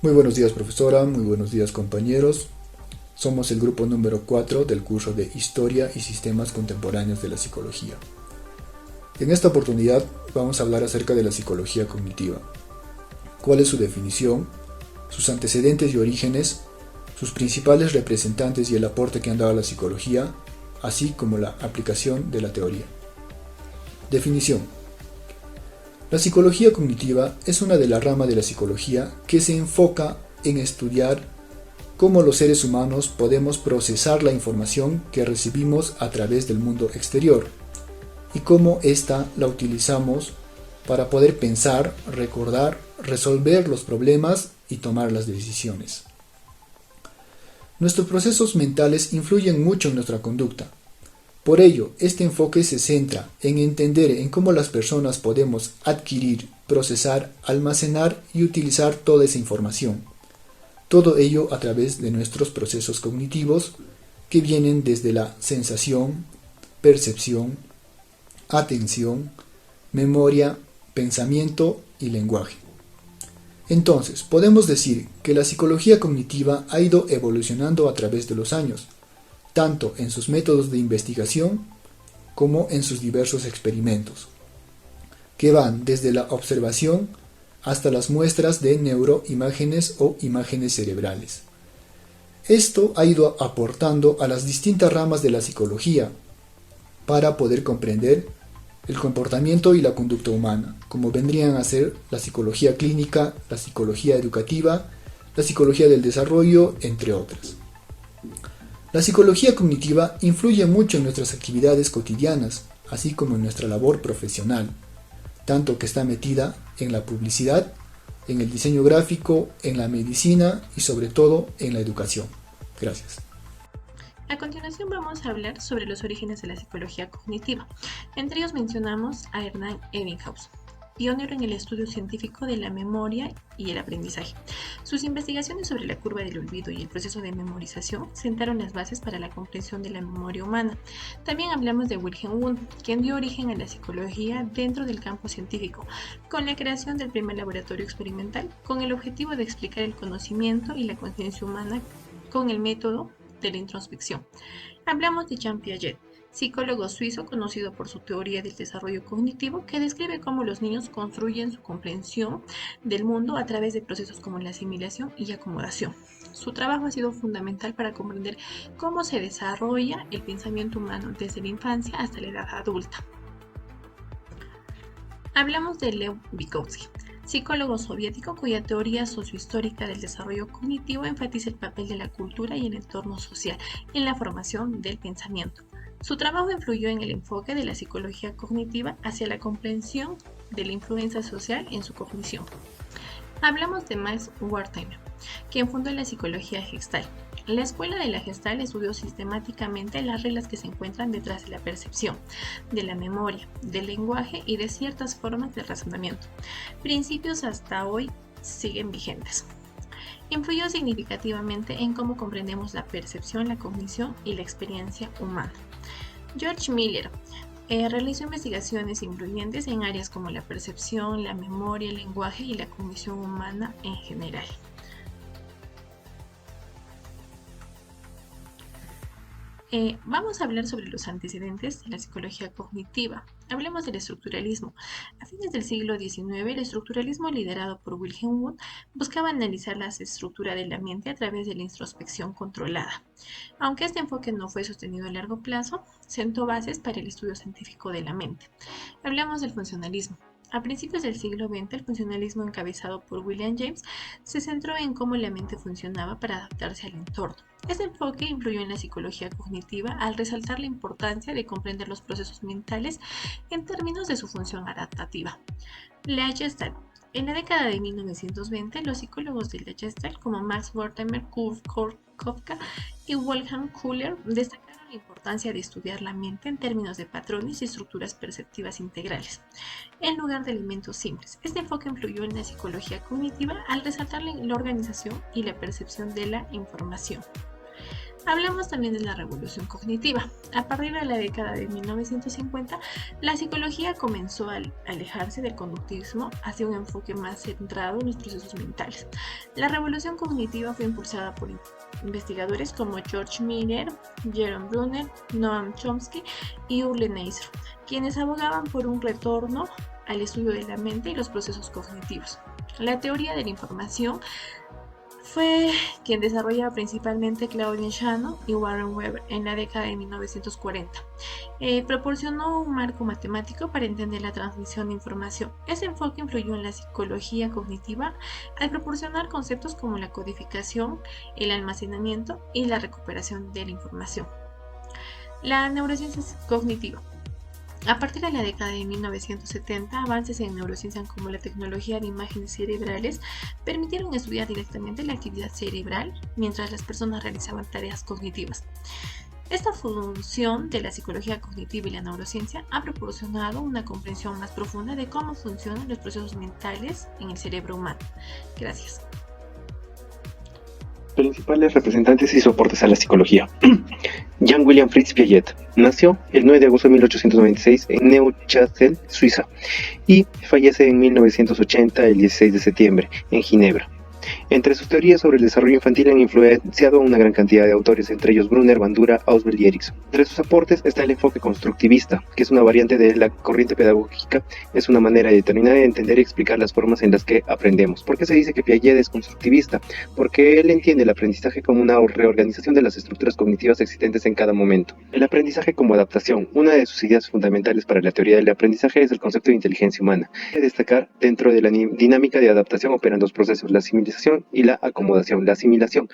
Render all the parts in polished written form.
Muy buenos días, profesora, muy buenos días, compañeros. Somos el grupo número 4 del curso de Historia y Sistemas Contemporáneos de la Psicología. En esta oportunidad vamos a hablar acerca de la psicología cognitiva. ¿Cuál es su definición, sus antecedentes y orígenes, sus principales representantes y el aporte que han dado a la psicología, así como la aplicación de la teoría? Definición. La psicología cognitiva es una de las ramas de la psicología que se enfoca en estudiar cómo los seres humanos podemos procesar la información que recibimos a través del mundo exterior y cómo ésta la utilizamos para poder pensar, recordar, resolver los problemas y tomar las decisiones. Nuestros procesos mentales influyen mucho en nuestra conducta. Por ello, este enfoque se centra en entender en cómo las personas podemos adquirir, procesar, almacenar y utilizar toda esa información. Todo ello a través de nuestros procesos cognitivos que vienen desde la sensación, percepción, atención, memoria, pensamiento y lenguaje. Entonces, podemos decir que la psicología cognitiva ha ido evolucionando a través de los años, tanto en sus métodos de investigación como en sus diversos experimentos, que van desde la observación hasta las muestras de neuroimágenes o imágenes cerebrales. Esto ha ido aportando a las distintas ramas de la psicología para poder comprender el comportamiento y la conducta humana, como vendrían a ser la psicología clínica, la psicología educativa, la psicología del desarrollo, entre otras. La psicología cognitiva influye mucho en nuestras actividades cotidianas, así como en nuestra labor profesional, tanto que está metida en la publicidad, en el diseño gráfico, en la medicina y sobre todo en la educación. Gracias. A continuación vamos a hablar sobre los orígenes de la psicología cognitiva. Entre ellos mencionamos a Hernán Ebbinghaus, pionero en el estudio científico de la memoria y el aprendizaje. Sus investigaciones sobre la curva del olvido y el proceso de memorización sentaron las bases para la comprensión de la memoria humana. También hablamos de Wilhelm Wundt, quien dio origen a la psicología dentro del campo científico, con la creación del primer laboratorio experimental, con el objetivo de explicar el conocimiento y la conciencia humana con el método de la introspección. Hablamos de Jean Piaget, psicólogo suizo conocido por su teoría del desarrollo cognitivo, que describe cómo los niños construyen su comprensión del mundo a través de procesos como la asimilación y acomodación. Su trabajo ha sido fundamental para comprender cómo se desarrolla el pensamiento humano desde la infancia hasta la edad adulta. Hablamos de Lev Vygotsky, psicólogo soviético cuya teoría sociohistórica del desarrollo cognitivo enfatiza el papel de la cultura y el entorno social en la formación del pensamiento. Su trabajo influyó en el enfoque de la psicología cognitiva hacia la comprensión de la influencia social en su cognición. Hablamos de Max Wertheimer, quien fundó la psicología Gestalt. La escuela de la Gestalt estudió sistemáticamente las reglas que se encuentran detrás de la percepción, de la memoria, del lenguaje y de ciertas formas de razonamiento. Principios hasta hoy siguen vigentes. Influyó significativamente en cómo comprendemos la percepción, la cognición y la experiencia humana. George Miller realizó investigaciones influyentes en áreas como la percepción, la memoria, el lenguaje y la cognición humana en general. Vamos a hablar sobre los antecedentes de la psicología cognitiva. Hablemos del estructuralismo. A fines del siglo XIX, el estructuralismo liderado por Wilhelm Wundt buscaba analizar la estructura de la mente a través de la introspección controlada. Aunque este enfoque no fue sostenido a largo plazo, sentó bases para el estudio científico de la mente. Hablamos del funcionalismo. A principios del siglo XX, el funcionalismo encabezado por William James se centró en cómo la mente funcionaba para adaptarse al entorno. Este enfoque influyó en la psicología cognitiva al resaltar la importancia de comprender los procesos mentales en términos de su función adaptativa. La Gestalt. En la década de 1920, los psicólogos de la Gestalt como Max Wertheimer, Kurt Kofka y Wolfgang Köhler destacaron la importancia de estudiar la mente en términos de patrones y estructuras perceptivas integrales, en lugar de elementos simples. Este enfoque influyó en la psicología cognitiva al resaltar la organización y la percepción de la información. Hablamos también de la revolución cognitiva. A partir de la década de 1950, la psicología comenzó a alejarse del conductismo hacia un enfoque más centrado en los procesos mentales. La revolución cognitiva fue impulsada por investigadores como George Miller, Jerome Bruner, Noam Chomsky y Ule Neisser, quienes abogaban por un retorno al estudio de la mente y los procesos cognitivos. La teoría de la información fue quien desarrollaba principalmente Claudia Shannon y Warren Weber en la década de 1940. Proporcionó un marco matemático para entender la transmisión de información. Ese enfoque influyó en la psicología cognitiva al proporcionar conceptos como la codificación, el almacenamiento y la recuperación de la información. La neurociencia cognitiva. A partir de la década de 1970, avances en neurociencia como la tecnología de imágenes cerebrales permitieron estudiar directamente la actividad cerebral mientras las personas realizaban tareas cognitivas. Esta función de la psicología cognitiva y la neurociencia ha proporcionado una comprensión más profunda de cómo funcionan los procesos mentales en el cerebro humano. Gracias. Principales representantes y soportes a la psicología. Jan William Fritz Piaget nació el 9 de agosto de 1896 en Neuchâtel, Suiza, y fallece en 1980, el 16 de septiembre, en Ginebra. Entre sus teorías sobre el desarrollo infantil han influenciado a una gran cantidad de autores, entre ellos Brunner, Bandura, Ausubel y Erikson. Entre sus aportes está el enfoque constructivista, que es una variante de la corriente pedagógica, es una manera determinada de entender y explicar las formas en las que aprendemos. ¿Por qué se dice que Piaget es constructivista? Porque él entiende el aprendizaje como una reorganización de las estructuras cognitivas existentes en cada momento. El aprendizaje como adaptación. Una de sus ideas fundamentales para la teoría del aprendizaje es el concepto de inteligencia humana. Hay que destacar, dentro de la dinámica de adaptación operan dos procesos, la asimilación y la acomodación. La asimilación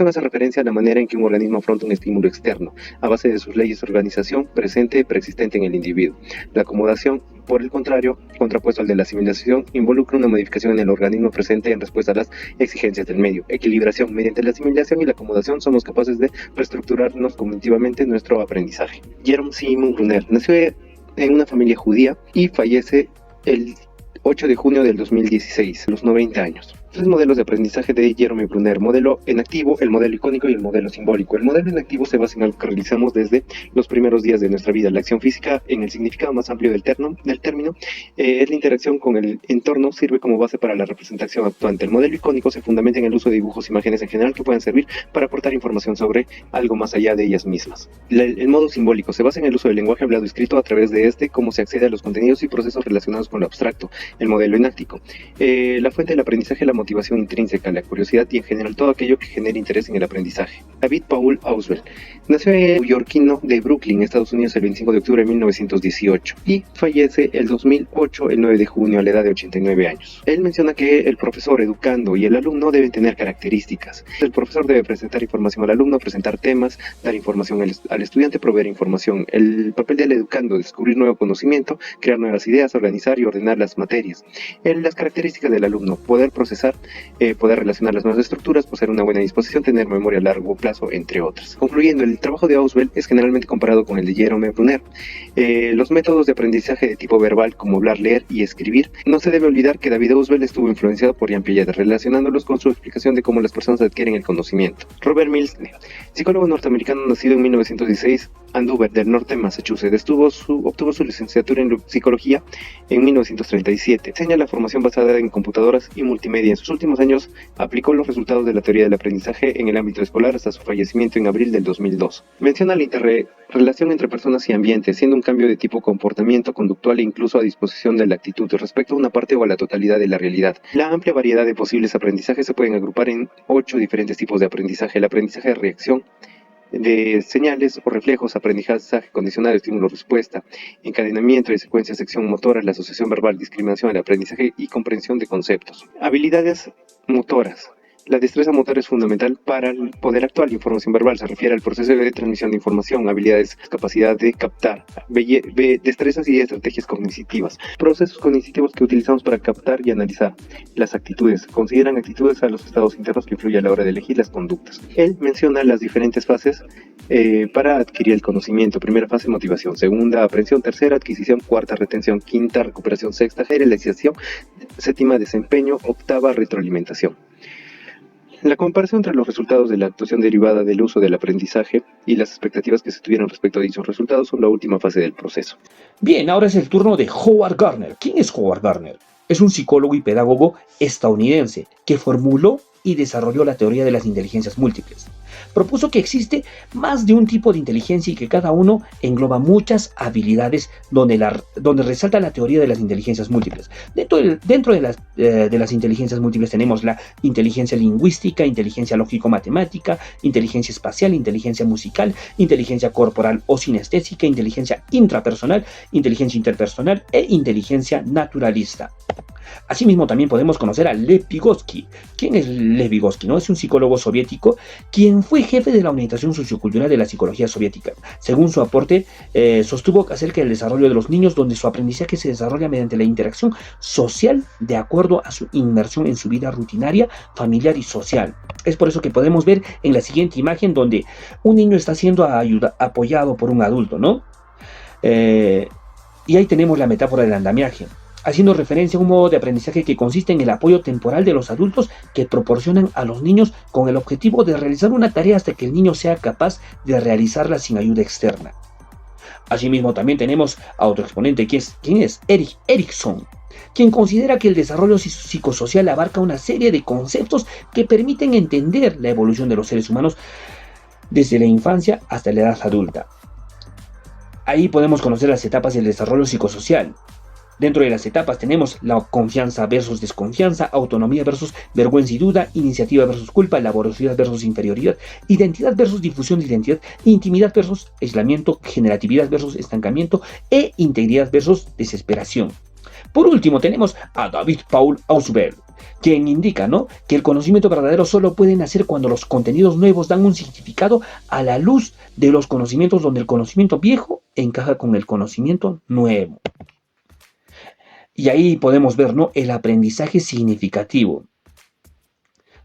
hace referencia a la manera en que un organismo afronta un estímulo externo, a base de sus leyes de organización presente preexistente en el individuo. La acomodación, por el contrario, contrapuesto al de la asimilación, involucra una modificación en el organismo presente en respuesta a las exigencias del medio. Equilibración. Mediante la asimilación y la acomodación somos capaces de reestructurarnos cognitivamente nuestro aprendizaje. Jerome Simon Brunner nació en una familia judía y fallece el 8 de junio del 2016, a los 90 años. Tres modelos de aprendizaje de Jerome Brunner: modelo en activo, el modelo icónico y el modelo simbólico. El modelo en activo se basa en algo que realizamos desde los primeros días de nuestra vida. La acción física, en el significado más amplio del término, es la interacción con el entorno, sirve como base para la representación actuante. El modelo icónico se fundamenta en el uso de dibujos e imágenes en general que pueden servir para aportar información sobre algo más allá de ellas mismas. El modo simbólico se basa en el uso del lenguaje hablado escrito, a través de cómo se accede a los contenidos y procesos relacionados con lo abstracto. El modelo enáctico, la fuente del aprendizaje, la motivación intrínseca, la curiosidad y en general todo aquello que genere interés en el aprendizaje. David Paul Ausubel nació en neoyorquino de Brooklyn, Estados Unidos, el 25 de octubre de 1918 y fallece el 2008, el 9 de junio, a la edad de 89 años. Él menciona que el profesor, educando y el alumno deben tener características. El profesor debe presentar información al alumno, presentar temas, dar información al estudiante, proveer información. El papel del educando: descubrir nuevo conocimiento, crear nuevas ideas, organizar y ordenar las materias. Las características del alumno: poder procesar, poder relacionar las nuevas estructuras, poseer una buena disposición, tener memoria a largo plazo, entre otras. Concluyendo, el trabajo de Ausubel es generalmente comparado con el de Jerome Brunner. Los métodos de aprendizaje de tipo verbal, como hablar, leer y escribir, no se debe olvidar que David Ausubel estuvo influenciado por Jean Piaget, relacionándolos con su explicación de cómo las personas adquieren el conocimiento. Robert Milne, psicólogo norteamericano nacido en 1916, Andover, del norte de Massachusetts, obtuvo su licenciatura en psicología en 1937. Enseña la formación basada en computadoras y multimedia. En sus últimos años aplicó los resultados de la teoría del aprendizaje en el ámbito escolar hasta su fallecimiento en abril del 2002. Menciona la interrelación entre personas y ambiente, siendo un cambio de tipo comportamiento, conductual e incluso a disposición de la actitud respecto a una parte o a la totalidad de la realidad. La amplia variedad de posibles aprendizajes se pueden agrupar en 8 diferentes tipos de aprendizaje. El aprendizaje de reacción, de señales o reflejos, aprendizaje condicionado, estímulo-respuesta, encadenamiento de secuencias, sección motora, la asociación verbal, discriminación, el aprendizaje y comprensión de conceptos. Habilidades motoras. La destreza motora es fundamental para poder actuar. La información verbal se refiere al proceso de transmisión de información. Habilidades, capacidad de captar, destrezas y estrategias cognitivas. Procesos cognitivos que utilizamos para captar y analizar. Las actitudes. Consideran actitudes a los estados internos que influyen a la hora de elegir las conductas. Él menciona las diferentes fases para adquirir el conocimiento. Primera fase, motivación. Segunda, aprehensión. Tercera, adquisición. Cuarta, retención. Quinta, recuperación. Sexta, generalización. Séptima, desempeño. Octava, retroalimentación. La comparación entre los resultados de la actuación derivada del uso del aprendizaje y las expectativas que se tuvieron respecto a dichos resultados son la última fase del proceso. Bien, ahora es el turno de Howard Gardner. ¿Quién es Howard Gardner? Es un psicólogo y pedagogo estadounidense que formuló y desarrolló la teoría de las inteligencias múltiples. Propuso que existe más de un tipo de inteligencia y que cada uno engloba muchas habilidades donde resalta la teoría de las inteligencias múltiples. Dentro de las inteligencias múltiples tenemos la inteligencia lingüística, inteligencia lógico-matemática, inteligencia espacial, inteligencia musical, inteligencia corporal o sinestésica, inteligencia intrapersonal, inteligencia interpersonal e inteligencia naturalista. Asimismo, también podemos conocer a Lev Vygotsky. ¿Quién es Lev Vygotsky? ¿No? Es un psicólogo soviético quien fue jefe de la orientación sociocultural de la psicología soviética. Según su aporte, sostuvo acerca del desarrollo de los niños, donde su aprendizaje se desarrolla mediante la interacción social de acuerdo a su inmersión en su vida rutinaria, familiar y social. Es por eso que podemos ver en la siguiente imagen donde un niño está siendo apoyado por un adulto, ¿no? Y ahí tenemos la metáfora del andamiaje, haciendo referencia a un modo de aprendizaje que consiste en el apoyo temporal de los adultos que proporcionan a los niños con el objetivo de realizar una tarea hasta que el niño sea capaz de realizarla sin ayuda externa. Asimismo, también tenemos a otro exponente, ¿quién es? Erik Erikson, quien considera que el desarrollo psicosocial abarca una serie de conceptos que permiten entender la evolución de los seres humanos desde la infancia hasta la edad adulta. Ahí podemos conocer las etapas del desarrollo psicosocial. Dentro de las etapas tenemos la confianza versus desconfianza, autonomía versus vergüenza y duda, iniciativa versus culpa, laboriosidad versus inferioridad, identidad versus difusión de identidad, intimidad versus aislamiento, generatividad versus estancamiento e integridad versus desesperación. Por último tenemos a David Paul Ausubel, quien indica, ¿no?, que el conocimiento verdadero solo puede nacer cuando los contenidos nuevos dan un significado a la luz de los conocimientos, donde el conocimiento viejo encaja con el conocimiento nuevo. Y ahí podemos ver, ¿no?, el aprendizaje significativo,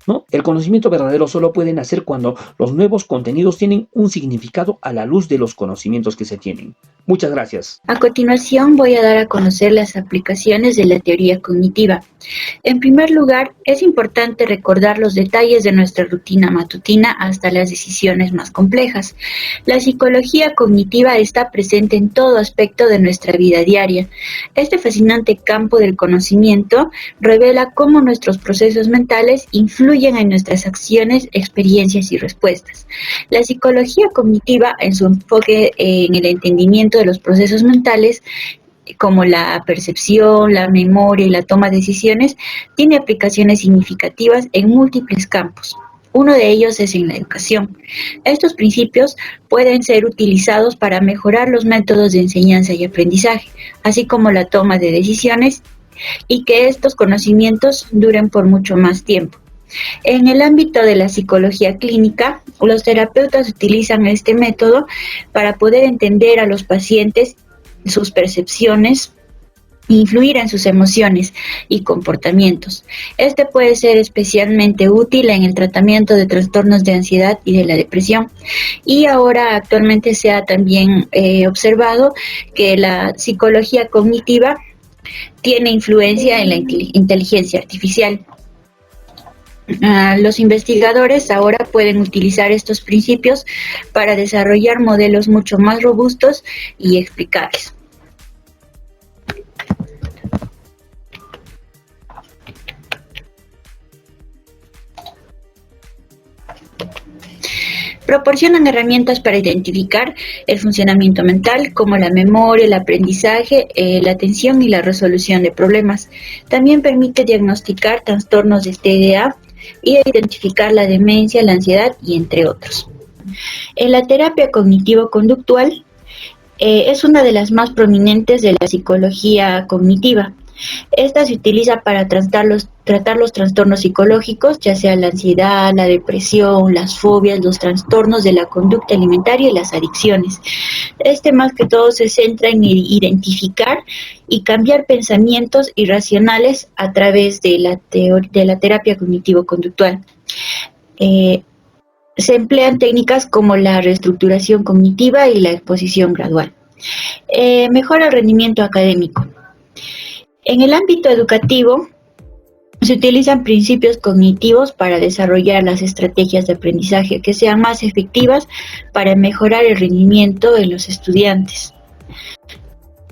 ¿no? El conocimiento verdadero solo puede nacer cuando los nuevos contenidos tienen un significado a la luz de los conocimientos que se tienen. Muchas gracias. A continuación voy a dar a conocer las aplicaciones de la teoría cognitiva. En primer lugar, es importante recordar los detalles de nuestra rutina matutina hasta las decisiones más complejas. La psicología cognitiva está presente en todo aspecto de nuestra vida diaria. Este fascinante campo del conocimiento revela cómo nuestros procesos mentales influyen en nuestras acciones, experiencias y respuestas. La psicología cognitiva, en su enfoque en el entendimiento de los procesos mentales, como la percepción, la memoria y la toma de decisiones, tiene aplicaciones significativas en múltiples campos. Uno de ellos es en la educación. Estos principios pueden ser utilizados para mejorar los métodos de enseñanza y aprendizaje, así como la toma de decisiones, y que estos conocimientos duren por mucho más tiempo. En el ámbito de la psicología clínica, los terapeutas utilizan este método para poder entender a los pacientes, sus percepciones, influir en sus emociones y comportamientos. Este puede ser especialmente útil en el tratamiento de trastornos de ansiedad y de la depresión. Y ahora actualmente se ha también observado que la psicología cognitiva tiene influencia en la inteligencia artificial. Los investigadores ahora pueden utilizar estos principios para desarrollar modelos mucho más robustos y explicables. Proporcionan herramientas para identificar el funcionamiento mental, como la memoria, el aprendizaje, la atención y la resolución de problemas. También permite diagnosticar trastornos de TDA y identificar la demencia, la ansiedad y entre otros. En la terapia cognitivo-conductual es una de las más prominentes de la psicología cognitiva. Esta se utiliza para tratar los trastornos psicológicos, ya sea la ansiedad, la depresión, las fobias, los trastornos de la conducta alimentaria y las adicciones. Este más que todo se centra en identificar y cambiar pensamientos irracionales a través de la terapia cognitivo-conductual. Se emplean técnicas como la reestructuración cognitiva y la exposición gradual. Mejora el rendimiento académico. En el ámbito educativo, Se utilizan principios cognitivos para desarrollar las estrategias de aprendizaje que sean más efectivas para mejorar el rendimiento de los estudiantes.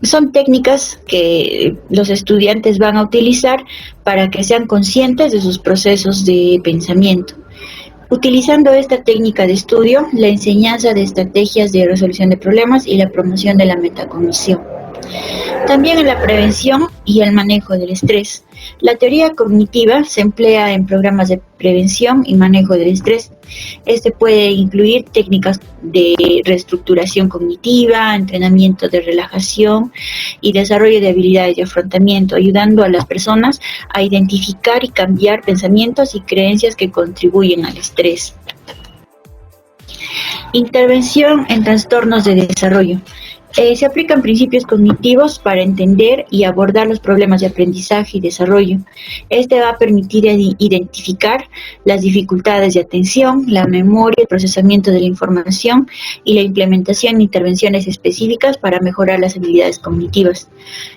Son técnicas que los estudiantes van a utilizar para que sean conscientes de sus procesos de pensamiento. Utilizando esta técnica de estudio, la enseñanza de estrategias de resolución de problemas y la promoción de la metacognición. También en la prevención y el manejo del estrés. La teoría cognitiva se emplea en programas de prevención y manejo del estrés. Este puede incluir técnicas de reestructuración cognitiva, entrenamiento de relajación y desarrollo de habilidades de afrontamiento, ayudando a las personas a identificar y cambiar pensamientos y creencias que contribuyen al estrés. Intervención en trastornos de desarrollo. Se aplican principios cognitivos para entender y abordar los problemas de aprendizaje y desarrollo. Este va a permitir identificar las dificultades de atención, la memoria, el procesamiento de la información y la implementación de intervenciones específicas para mejorar las habilidades cognitivas.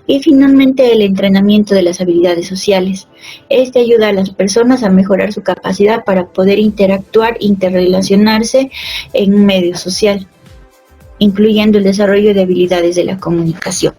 Y finalmente, el entrenamiento de las habilidades sociales. Este ayuda a las personas a mejorar su capacidad para poder interactuar, interrelacionarse en un medio social, incluyendo el desarrollo de habilidades de la comunicación.